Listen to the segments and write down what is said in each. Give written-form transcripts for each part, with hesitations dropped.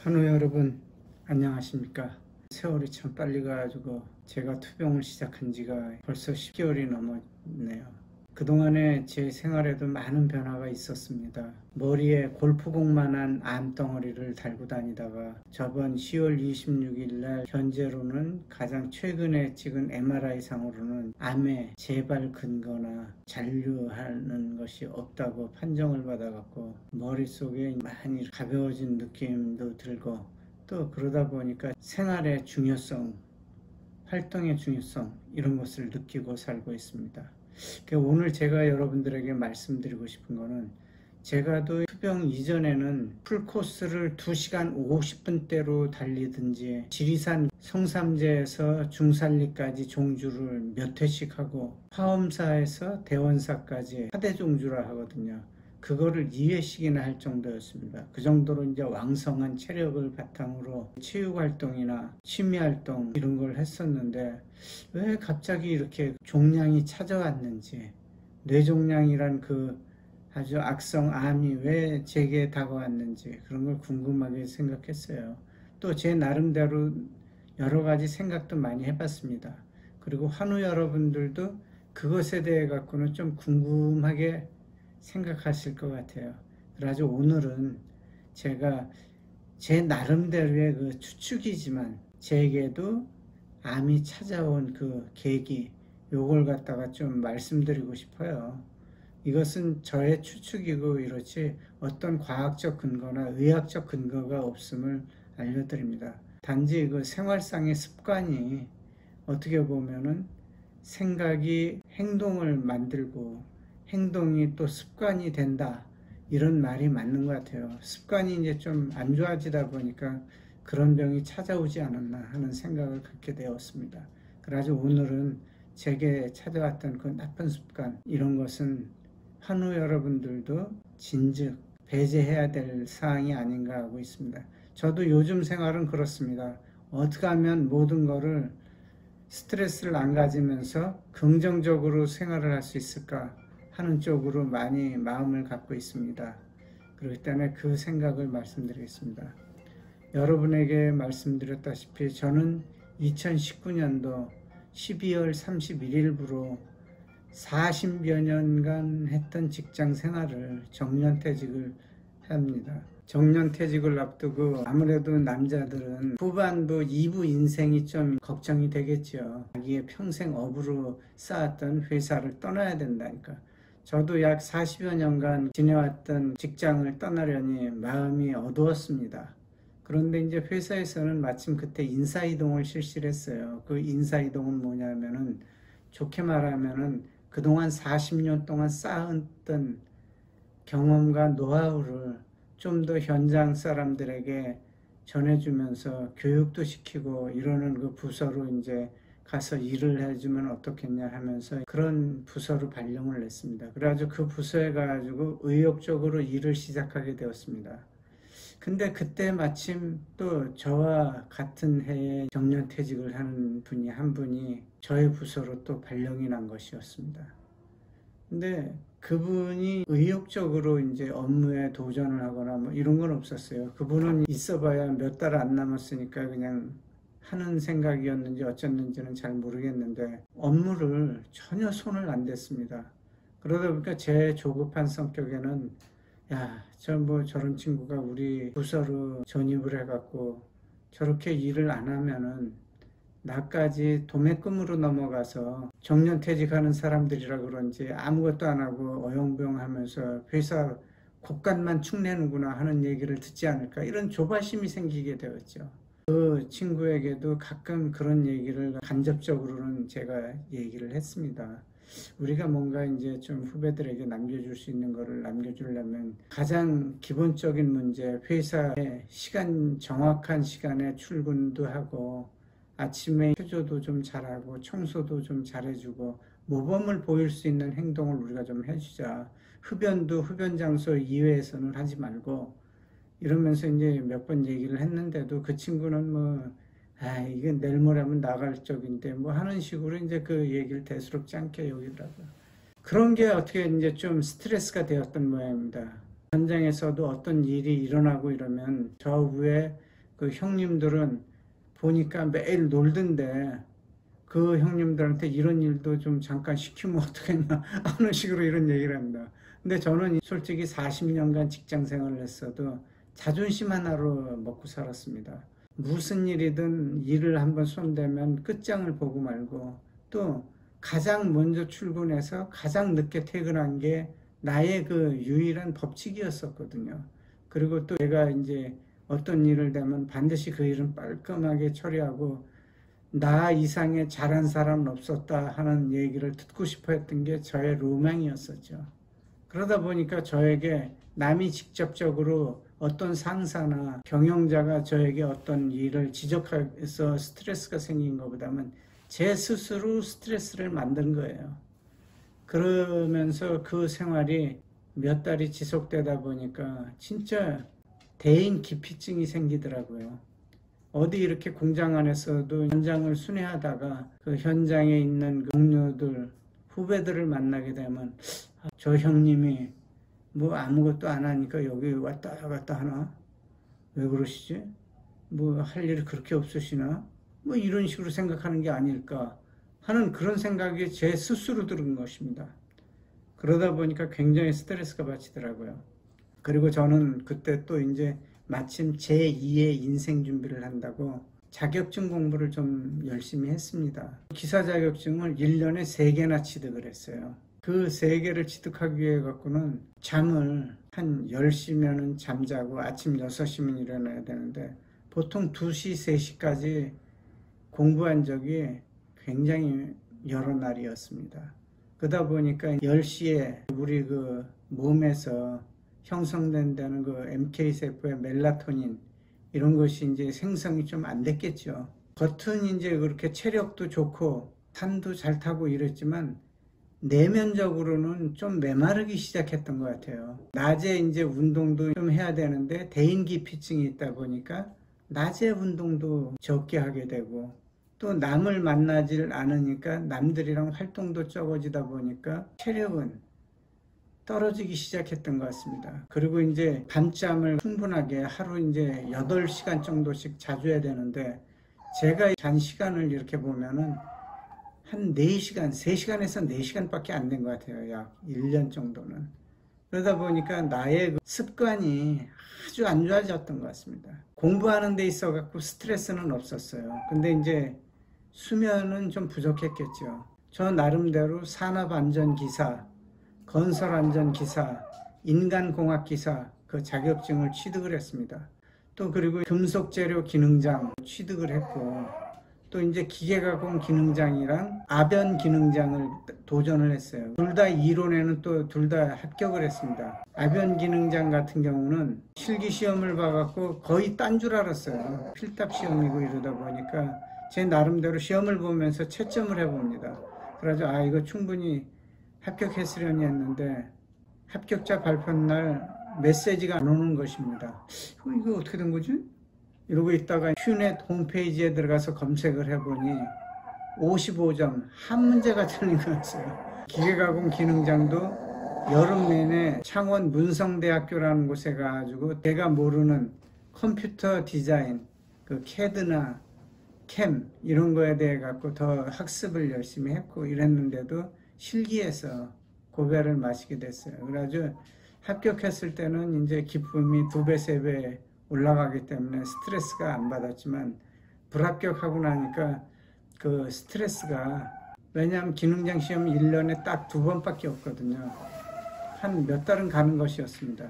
환우 여러분 안녕하십니까. 세월이 참 빨리 가가지고 제가 투병을 시작한 지가 벌써 10개월이 넘었네요. 그동안에 제 생활에도 많은 변화가 있었습니다. 머리에 골프공만한 암덩어리를 달고 다니다가 저번 10월 26일 날 현재로는 가장 최근에 찍은 MRI상으로는 암의 재발 근거나 잔류하는 것이 없다고 판정을 받아갖고 머릿속에 많이 가벼워진 느낌도 들고, 또 그러다 보니까 생활의 중요성, 활동의 중요성 이런 것을 느끼고 살고 있습니다. 오늘 제가 여러분들에게 말씀드리고 싶은 거는, 제가 또 투병 이전에는 풀코스를 2시간 50분대로 달리든지 지리산 성삼재에서 중산리까지 종주를 몇 회씩 하고 화엄사에서 대원사까지 하대 종주를 하거든요. 그거를 2회씩이나 할 정도였습니다. 그 정도로 이제 왕성한 체력을 바탕으로 체육활동이나 취미활동 이런 걸 했었는데, 왜 갑자기 이렇게 종양이 찾아왔는지, 뇌종양이란 그 아주 악성 암이 왜 제게 다가왔는지 그런 걸 궁금하게 생각했어요. 또 제 나름대로 여러 가지 생각도 많이 해봤습니다. 그리고 환우 여러분들도 그것에 대해 갖고는 좀 궁금하게 생각하실 것 같아요. 그래서 오늘은 제가 제 나름대로의 그 추측이지만 제게도 암이 찾아온 그 계기, 요걸 갖다가 좀 말씀드리고 싶어요. 이것은 저의 추측이고 이렇지 어떤 과학적 근거나 의학적 근거가 없음을 알려드립니다. 단지 그 생활상의 습관이 어떻게 보면은 생각이 행동을 만들고 행동이 또 습관이 된다, 이런 말이 맞는 것 같아요. 습관이 이제 좀 안 좋아지다 보니까 그런 병이 찾아오지 않았나 하는 생각을 갖게 되었습니다. 그래서 오늘은 제게 찾아왔던 그 나쁜 습관, 이런 것은 환우 여러분들도 진즉 배제해야 될 사항이 아닌가 하고 있습니다. 저도 요즘 생활은 그렇습니다. 어떻게 하면 모든 거를 스트레스를 안 가지면서 긍정적으로 생활을 할 수 있을까 하는 쪽으로 많이 마음을 갖고 있습니다. 그렇기 때문에 그 생각을 말씀드리겠습니다. 여러분에게 말씀드렸다시피 저는 2019년도 12월 31일부로 40여 년간 했던 직장 생활을 정년퇴직을 합니다. 정년퇴직을 앞두고 아무래도 남자들은 후반부 2부 인생이 좀 걱정이 되겠죠. 자기의 평생 업으로 쌓았던 회사를 떠나야 된다니까. 저도 약 40여 년간 지내왔던 직장을 떠나려니 마음이 어두웠습니다. 그런데 이제 회사에서는 마침 그때 인사이동을 실시를 했어요. 그 인사이동은 뭐냐면은, 좋게 말하면은 그동안 40년 동안 쌓았던 경험과 노하우를 좀 더 현장 사람들에게 전해주면서 교육도 시키고 이러는 그 부서로 이제 가서 일을 해주면 어떻겠냐 하면서 그런 부서로 발령을 냈습니다. 그래가지고 그 부서에 가가지고 의욕적으로 일을 시작하게 되었습니다. 근데 그때 마침 또 저와 같은 해에 정년퇴직을 하는 분이 한 분이 저의 부서로 또 발령이 난 것이었습니다. 근데 그분이 의욕적으로 이제 업무에 도전을 하거나 뭐 이런 건 없었어요. 그분은 있어봐야 몇 달 안 남았으니까 그냥 하는 생각이었는지 어쩌는지는 잘 모르겠는데 업무를 전혀 손을 안 댔습니다. 그러다 보니까 제 조급한 성격에는, 야, 저런 친구가 우리 부서로 전입을 해갖고 저렇게 일을 안 하면은 나까지 도매금으로 넘어가서 정년퇴직하는 사람들이라 그런지 아무것도 안 하고 어영부영 하면서 회사 곳간만 축내는구나 하는 얘기를 듣지 않을까, 이런 조바심이 생기게 되었죠. 그 친구에게도 가끔 그런 얘기를 간접적으로는 제가 얘기를 했습니다. 우리가 뭔가 이제 좀 후배들에게 남겨줄 수 있는 거를 남겨주려면 가장 기본적인 문제, 회사에 정확한 시간에 출근도 하고 아침에 체조도 좀 잘하고 청소도 좀 잘해주고 모범을 보일 수 있는 행동을 우리가 좀 해주자. 흡연도 흡연 장소 이외에서는 하지 말고, 이러면서 이제 몇 번 얘기를 했는데도 그 친구는 뭐, 이게 내일 모레면 나갈 적인데 뭐 하는 식으로 이제 그 얘기를 대수롭지 않게 여기더라고요. 그런 게 어떻게 이제 좀 스트레스가 되었던 모양입니다. 현장에서도 어떤 일이 일어나고 이러면 저 위에 그 형님들은 보니까 매일 놀던데 그 형님들한테 이런 일도 좀 잠깐 시키면 어떡했나 하는 식으로 이런 얘기를 합니다. 근데 저는 솔직히 40년간 직장 생활을 했어도 자존심 하나로 먹고 살았습니다. 무슨 일이든 일을 한번 손대면 끝장을 보고 말고 또 가장 먼저 출근해서 가장 늦게 퇴근한 게 나의 그 유일한 법칙이었었거든요. 그리고 또 내가 이제 어떤 일을 되면 반드시 그 일은 깔끔하게 처리하고 나 이상의 잘한 사람은 없었다 하는 얘기를 듣고 싶어 했던 게 저의 로망이었었죠. 그러다 보니까 저에게 남이 직접적으로 어떤 상사나 경영자가 저에게 어떤 일을 지적해서 스트레스가 생긴 것보다는 제 스스로 스트레스를 만든 거예요. 그러면서 그 생활이 몇 달이 지속되다 보니까 진짜 대인 기피증이 생기더라고요. 어디 이렇게 공장 안에서도 현장을 순회하다가 그 현장에 있는 그 동료들, 후배들을 만나게 되면 저 형님이 뭐 아무것도 안 하니까 여기 왔다 갔다 하나? 왜 그러시지? 뭐 할 일이 그렇게 없으시나? 뭐 이런 식으로 생각하는 게 아닐까 하는 그런 생각이 제 스스로 들은 것입니다. 그러다 보니까 굉장히 스트레스가 받치더라고요. 그리고 저는 그때 또 이제 마침 제2의 인생 준비를 한다고 자격증 공부를 좀 열심히 했습니다. 기사 자격증을 1년에 3개나 취득을 했어요. 그 3개를 취득하기 위해 갖고는 잠을 한 10시면은 잠자고 아침 6시면 일어나야 되는데 보통 2시, 3시까지 공부한 적이 굉장히 여러 날이었습니다. 그러다 보니까 10시에 우리 그 몸에서 형성된다는 그 MK세포의 멜라토닌 이런 것이 이제 생성이 좀 안 됐겠죠. 겉은 이제 그렇게 체력도 좋고 산도 잘 타고 이랬지만 내면적으로는 좀 메마르기 시작했던 것 같아요. 낮에 이제 운동도 좀 해야 되는데 대인기피증이 있다 보니까 낮에 운동도 적게 하게 되고 또 남을 만나질 않으니까 남들이랑 활동도 적어지다 보니까 체력은 떨어지기 시작했던 것 같습니다. 그리고 이제 밤잠을 충분하게 하루 이제 8시간 정도씩 자주 해야 되는데 제가 잔 시간을 이렇게 보면은 한 4시간, 3시간에서 4시간밖에 안 된 것 같아요. 약 1년 정도는. 그러다 보니까 나의 그 습관이 아주 안 좋아졌던 것 같습니다. 공부하는 데 있어 갖고 스트레스는 없었어요. 근데 이제 수면은 좀 부족했겠죠. 저 나름대로 산업안전기사, 건설안전기사, 인간공학기사 그 자격증을 취득을 했습니다. 또 그리고 금속재료 기능장 취득을 했고 또 이제 기계가공 기능장이랑 아변 기능장을 도전을 했어요. 둘 다 이론에는 또 둘 다 합격을 했습니다. 아변 기능장 같은 경우는 실기 시험을 봐갖고 거의 딴 줄 알았어요. 필답 시험이고 이러다 보니까 제 나름대로 시험을 보면서 채점을 해봅니다. 그래서 이거 충분히 합격했으려니 했는데 합격자 발표날 메시지가 안 오는 것입니다. 이거 어떻게 된 거지? 이러고 있다가 휴넷 홈페이지에 들어가서 검색을 해보니 55점 한 문제가 틀린 거였어요. 기계가공 기능장도 여름 내내 창원 문성대학교라는 곳에 가가지고 제가 모르는 컴퓨터 디자인, 그 캐드나 캠 이런 거에 대해 갖고 더 학습을 열심히 했고 이랬는데도 실기에서 고배를 마시게 됐어요. 그래가지고 합격했을 때는 이제 기쁨이 2배, 3배 올라가기 때문에 스트레스가 안 받았지만 불합격하고 나니까 그 스트레스가 왜냐하면 기능장 시험 1년에 딱 2번밖에 없거든요. 한 몇 달은 가는 것이었습니다.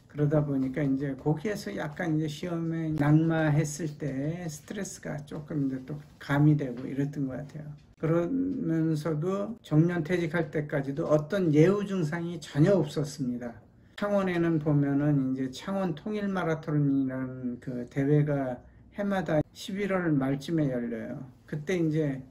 그러다 보니까 이제 거기에서 약간 이제 시험에 낙마했을 때 스트레스가 조금 이제 또 가미되고 이랬던 것 같아요. 그러면서도 정년 퇴직할 때까지도 어떤 예후 증상이 전혀 없었습니다. 창원에는 보면은 이제 창원 통일 마라톤이라는 그 대회가 해마다 11월 말쯤에 열려요. 그때 이제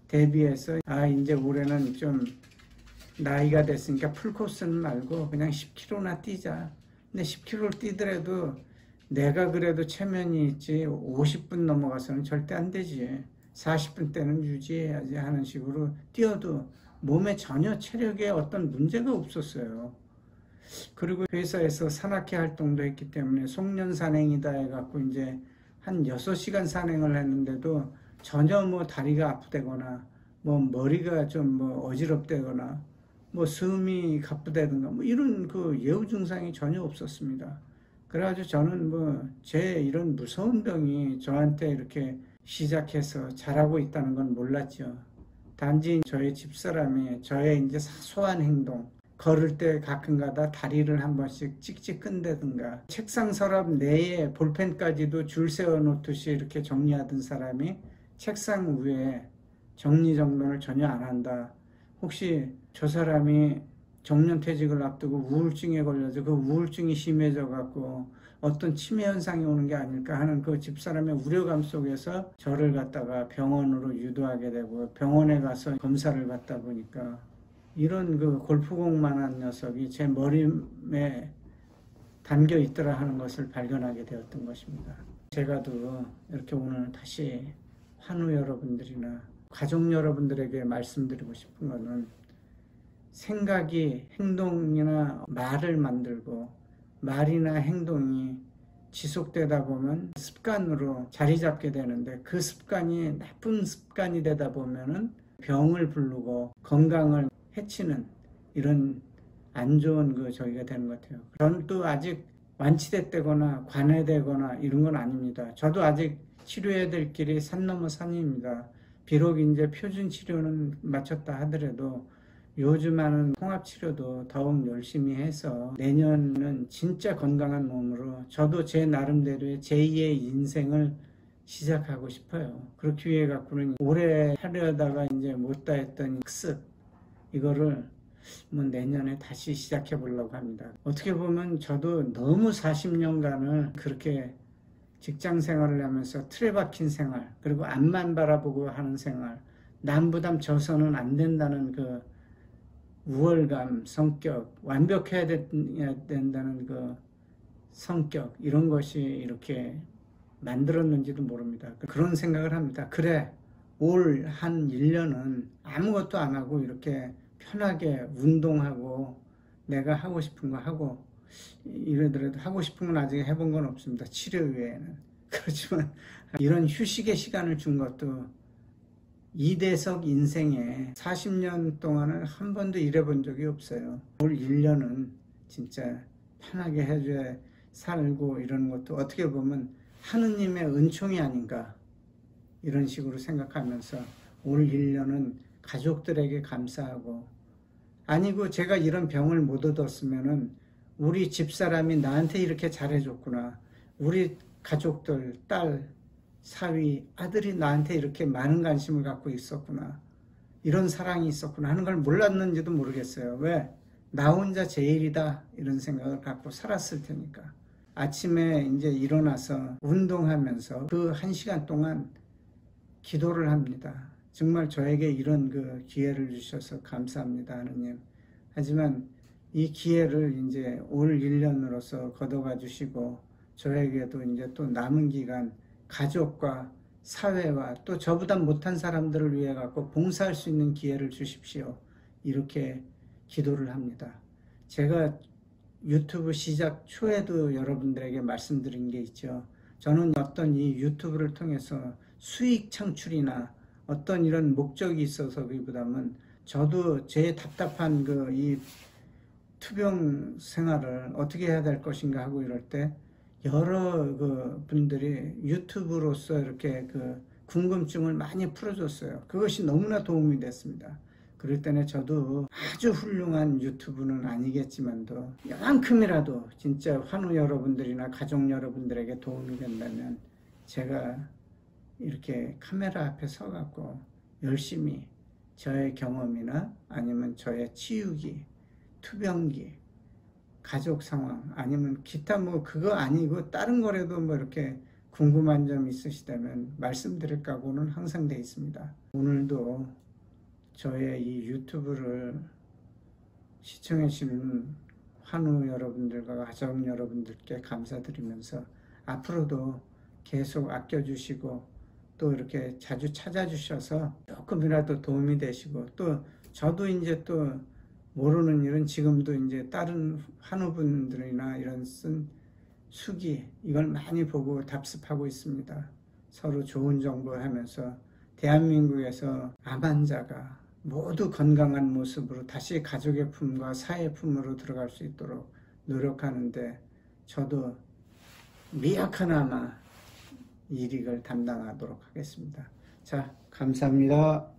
대비해서 이제 올해는 좀 나이가 됐으니까 풀코스는 말고 그냥 10km나 뛰자. 근데 10km를 뛰더라도 내가 그래도 체면이 있지 50분 넘어가서는 절대 안 되지. 40분 때는 유지해야지 하는 식으로 뛰어도 몸에 전혀 체력에 어떤 문제가 없었어요. 그리고 회사에서 산악회 활동도 했기 때문에 송년산행이다 해갖고 이제 한 6시간 산행을 했는데도 전혀 뭐 다리가 아프다거나 뭐 머리가 좀 뭐 어지럽다거나 뭐 숨이 가쁘다든가 뭐 이런 그 예후 증상이 전혀 없었습니다. 그래가지고 저는 뭐 제 이런 무서운 병이 저한테 이렇게 시작해서 잘하고 있다는 건 몰랐죠. 단지 저의 집사람이 저의 이제 사소한 행동, 걸을 때 가끔가다 다리를 한 번씩 찍찍 끈다든가 책상 서랍 내에 볼펜까지도 줄 세워 놓듯이 이렇게 정리하던 사람이 책상 위에 정리정돈을 전혀 안 한다. 혹시 저 사람이 정년퇴직을 앞두고 우울증에 걸려서 그 우울증이 심해져 갖고 어떤 치매 현상이 오는 게 아닐까 하는 그 집사람의 우려감 속에서 저를 갖다가 병원으로 유도하게 되고 병원에 가서 검사를 받다 보니까 이런 그 골프공만한 녀석이 제 머리에 담겨 있더라 하는 것을 발견하게 되었던 것입니다. 제가도 이렇게 오늘 다시 환우 여러분들이나 가족 여러분들에게 말씀드리고 싶은 것은 생각이 행동이나 말을 만들고 말이나 행동이 지속되다 보면 습관으로 자리 잡게 되는데 그 습관이 나쁜 습관이 되다 보면은 병을 부르고 건강을 해치는 이런 안 좋은 그 저기가 되는 것 같아요. 저는 또 아직 완치됐다거나 관해되거나 이런 건 아닙니다. 저도 아직 치료해야 될 길이 산 넘어 산입니다. 비록 이제 표준 치료는 마쳤다 하더라도 요즘 하는 통합치료도 더욱 열심히 해서 내년은 진짜 건강한 몸으로 저도 제 나름대로의 제2의 인생을 시작하고 싶어요. 그렇기 위해 갖고는 올해 하려다가 이제 못다 했던 학습 이거를 뭐 내년에 다시 시작해 보려고 합니다. 어떻게 보면 저도 너무 40년간을 그렇게 직장 생활을 하면서 틀에 박힌 생활 그리고 앞만 바라보고 하는 생활 남부담 져서는 안 된다는 그 우월감, 성격, 완벽해야 된다는 그 성격 이런 것이 이렇게 만들었는지도 모릅니다. 그런 생각을 합니다. 그래 올 한 1년은 아무것도 안 하고 이렇게 편하게 운동하고 내가 하고 싶은 거 하고 이러더라도 하고 싶은 건 아직 해본 건 없습니다. 치료 외에는. 그렇지만 이런 휴식의 시간을 준 것도 이대석 인생에 40년 동안은 한 번도 일해본 적이 없어요. 올 1년은 진짜 편하게 해줘야 살고 이러는 것도 어떻게 보면 하느님의 은총이 아닌가 이런 식으로 생각하면서 올 1년은 가족들에게 감사하고 아니고 제가 이런 병을 못 얻었으면은 우리 집사람이 나한테 이렇게 잘해줬구나. 우리 가족들, 딸, 사위, 아들이 나한테 이렇게 많은 관심을 갖고 있었구나. 이런 사랑이 있었구나 하는 걸 몰랐는지도 모르겠어요. 왜? 나 혼자 제일이다. 이런 생각을 갖고 살았을 테니까. 아침에 이제 일어나서 운동하면서 그 1시간 동안 기도를 합니다. 정말 저에게 이런 그 기회를 주셔서 감사합니다, 하느님. 하지만 이 기회를 이제 올 1년으로서 걷어가 주시고 저에게도 이제 또 남은 기간 가족과 사회와 또 저보다 못한 사람들을 위해 갖고 봉사할 수 있는 기회를 주십시오. 이렇게 기도를 합니다. 제가 유튜브 시작 초에도 여러분들에게 말씀드린 게 있죠. 저는 어떤 이 유튜브를 통해서 수익 창출이나 어떤 이런 목적이 있어서기보다는 저도 제 답답한 그 이 투병 생활을 어떻게 해야 될 것인가 하고 이럴 때 여러 그 분들이 유튜브로서 이렇게 그 궁금증을 많이 풀어줬어요. 그것이 너무나 도움이 됐습니다. 그럴 때는 저도 아주 훌륭한 유튜브는 아니겠지만도 요만큼이라도 진짜 환우 여러분들이나 가족 여러분들에게 도움이 된다면 제가 이렇게 카메라 앞에 서갖고 열심히 저의 경험이나 아니면 저의 치유기, 투병기, 가족 상황 아니면 기타 뭐 그거 아니고 다른 거라도 뭐 이렇게 궁금한 점 있으시다면 말씀드릴 각오는 항상 돼 있습니다. 오늘도 저의 이 유튜브를 시청해 주시는 환우 여러분들과 가족 여러분들께 감사드리면서 앞으로도 계속 아껴주시고 또 이렇게 자주 찾아주셔서 조금이라도 도움이 되시고 또 저도 이제 또 모르는 일은 지금도 이제 다른 환우분들이나 이런 수기 이걸 많이 보고 답습하고 있습니다. 서로 좋은 정보 하면서 대한민국에서 암 환자가 모두 건강한 모습으로 다시 가족의 품과 사회의 품으로 들어갈 수 있도록 노력하는데 저도 미약하나마 일익을 담당하도록 하겠습니다. 자, 감사합니다.